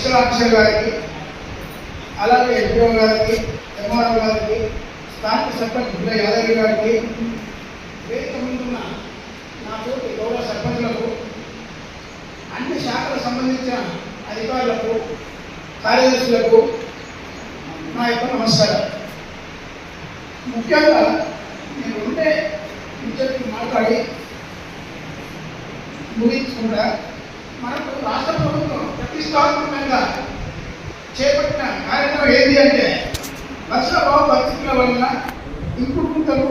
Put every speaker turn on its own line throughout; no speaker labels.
Special officer గారికి, అలాగే MPO గారికి, ఎంఆర్ఓ గారికి, స్థానిక సర్పంచ్ బుల్ల యాదగిరి గారికి, వేదిక ముందున్న నాకు గౌరవ సర్పంచులకు, అన్ని శాఖలకు సంబంధించిన అధికారులకు, కార్యదర్శులకు నా యొక్క నమస్కారం. ముఖ్యంగా నేను ఉంటే ఇంటర్వ్యూ మాట్లాడి ముగించుకుంటా. మనకు రాష్ట్ర ప్రభుత్వం ప్రతిష్టాత్మకంగా చేపట్టిన కార్యక్రమం ఏంటి అంటే వర్షాభావ పరిస్థితుల వలన ఇంకుడు గుంతలు,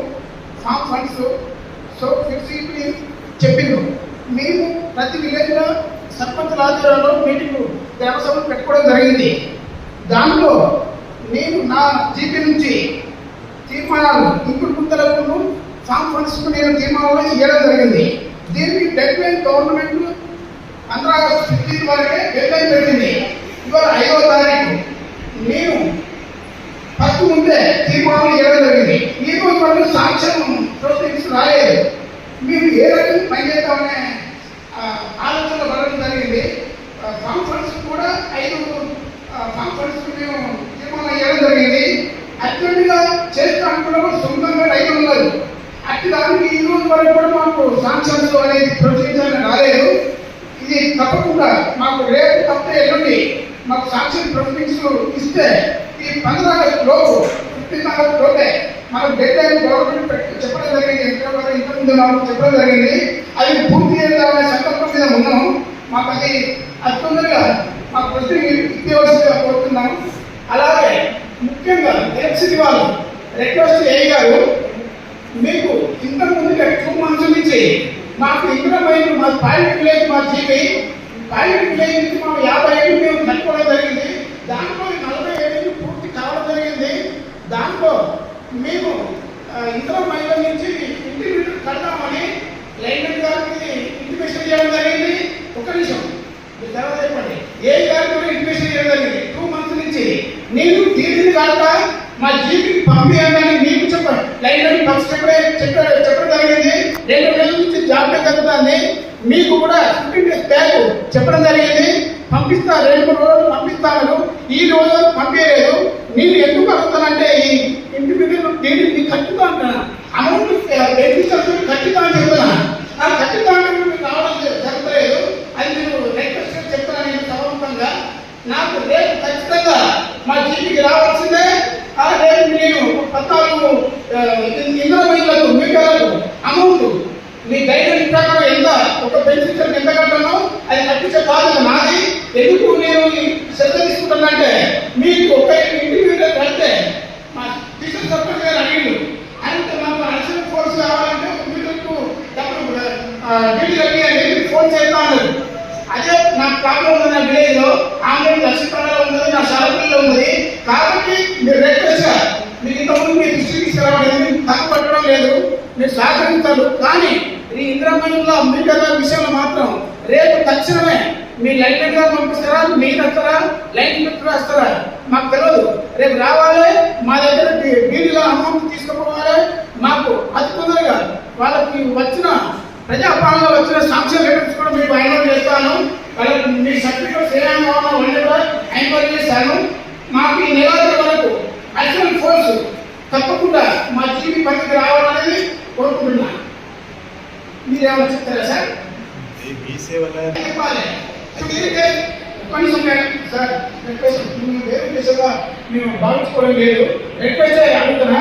ఫామ్ ఫండ్స్, సో ఫ్లెక్సిబిలిటీ చెప్పిండు. మేము ప్రతి విలేజ్లో సర్పంచ్ ఆధ్వర్యంలో మీటింగ్ గ్రామ సభలు పెట్టుకోవడం జరిగింది. దాంట్లో నేను నా జీపీ నుంచి తీర్మానాలు ఇంకుడు గుంతలకు, ఫామ్ ఫండ్స్కు నేను తీర్మానాలు చేయడం జరిగింది. దీనికి డెడ్ లైన్ గవర్నమెంట్ 15 ఆగస్టు 15 వరకే డెడ్ లైన్ పెట్టింది. ఇవాళ 5వ తారీఖు. నేను ఫస్ట్ ముందే తీర్మానాలు చేయడం జరిగింది. ఈ రోజు వరకు సాక్ష్యం ప్రొసీడింగ్స్ రాలేదు. మీరు ఏ రకంగా పనిచేద్దామనే ఆలోచన పడడం జరిగింది. ఫామ్ ఫండ్స్ కూడా 5 ఫామ్ ఫండ్స్ మేము తీర్మానం చేయడం జరిగింది. అత్యంతగా చేస్తా అనుకున్న సొంతంగా రైతు ఉన్నారు. అట్టి దానికి ఈ రోజు వరకు కూడా మాకు సాంక్షన్స్ అనేది ప్రొసీజర్ రాలేదు. ఇది తప్పకుండా మాకు రేపు తప్ప ఎల్లుండి మాకు సాంక్షన్ ప్రొసీడింగ్స్ ఇస్తే ఈ 15 ఆగస్టు లోపు 15 ఆగస్టు లోపే మనకు డెడ్ లైన్ గవర్నమెంట్ చెప్పడం జరిగింది. ఇంతకుముందు మాకు చెప్పడం జరిగింది. అది పూర్తి చేయాలనే సంకల్పం మీద ఉన్నాము. మాకు అది తొందరగా మాకు ప్రొసీడింగ్ ఇవ్వవలసిందిగా కోరుతున్నాము. అలాగే ముఖ్యంగా ఎలక్ట్రిసిటీ వాళ్ళు రిక్వెస్ట్ ఏ గారు, మీకు ఇంతకుముందు 2 months నుంచి మాకు ఇంద్రమైన మా పైలట్ విలేజ్, మా జీపీ పైలట్ విలేజ్ నుంచి మాకు 50 ఏళ్ళు మేము కట్టుకోవడం జరిగింది. దాంట్లో 40 ఏళ్ళు పూర్తి కావడం జరిగింది. దాంట్లో మేము ఇంద్రమైన నుంచి ఇంటి కడతామని లైన్ గారికి ఇంటిమేషన్ చేయడం జరిగింది. ఒక నిమిషం తర్వాత చెప్పండి. ఏ గారికి కూడా ఇంటిమేషన్ చేయడం జరిగింది. 2 months నుంచి నేను తీరిని కాక మా జీపీకి పంపించాలని మీకు చెప్పండి. లైన్ ఫస్ట్ చెప్పడం జరిగింది. 2 నెలల నుంచి జాబ్ జరుగుతుంది. మీకు కూడా 15 days బ్యాక్ చెప్పడం జరిగింది. పంపిస్తా, 2-3 రోజులు పంపిస్తాను. ఈ రోజు పంపించలేదు. నేను ఎందుకు అడుగుతానంటే ఈ ఇండివిజువల్ డీడీ ఖచ్చితంగా అంటున్నా, అమౌంట్ బెనిఫిషియల్ ఖచ్చితంగా చెప్తున్నా. ఆ ఖచ్చితంగా మీకు రావడం జరగలేదు. అది మీరు రిక్వెస్ట్ చెప్తున్నా. నేను సమర్పంగా నాకు రేపు ఖచ్చితంగా మా జీపీకి రావాల్సిందే. ఆ రేపు నేను 14 ఇంద్రమైలకు మీటర్లకు అమౌంట్ మీ గైడెన్స్ ప్రకారం ఎంత ఒక బెనిఫిషియల్ ఎంత కట్టానో అది కట్టించే బాధ్యత నాది. ఎందుకు నేను శ్రద్ధ తీసుకుంటానంటే మీకు ఒక ఇండివిజువల్ కడితే మా డిస్ట్రిక్ట్ సర్పంచ్ గారు అడిగిండు, అంటే మాకు అడిషనల్ ఫోర్స్ కావాలంటే మీటర్కు డబ్బులు డ్యూటీ కట్టి ఫోన్ చేస్తా అన్నారు. అదే నాకు ప్రాబ్లం ఉంది. నా విలేజ్ లో ఆన్లైన్ లక్ష్మీపరంగా ఉన్నది, నా శాలపల్లిలో ఉన్నది. కాబట్టి మీరు రిక్వెస్ట్ మీకు ఇంతకుముందు మీ దృష్టికి తీసుకురావడం తప్పు పట్టడం లేదు, మీరు సహకరించారు. కానీ ఈ ఇంద్రమయంలో మీటర్ల విషయంలో మాత్రం రేపు తక్షణమే మీ లైన్ గారు పంపిస్తారా, మీరు వస్తారా, లైన్ మిత్రులు వస్తారా మాకు తెలియదు. రేపు రావాలి, మా దగ్గర డీడీలో అమౌంట్ తీసుకుపోవాలి. మాకు అతి తొందరగా వాళ్ళకి వచ్చిన ప్రజాపాలనలో వచ్చిన సాంక్షన్ లెటర్స్ కూడా మీకు ఐనోట్ చేస్తాను. వాళ్ళకి మీ సర్టిఫికేట్స్ ఏమైనా వాళ్ళు కూడా ఐనోట్ చేస్తాను. మాకు ఈ నెలాఖరు వరకు అడిషనల్ ఫోర్స్ తప్పకుండా మా జీపీ పరిధికి రావాలనేది కోరుకుంటున్నా. మీరేమైనా చెప్తారా సార్? చెప్పాలి. సార్ రిక్వెస్ట్ మేము భావించుకోవడం లేదు. రిక్వెస్ట్ అడుగుతున్నా.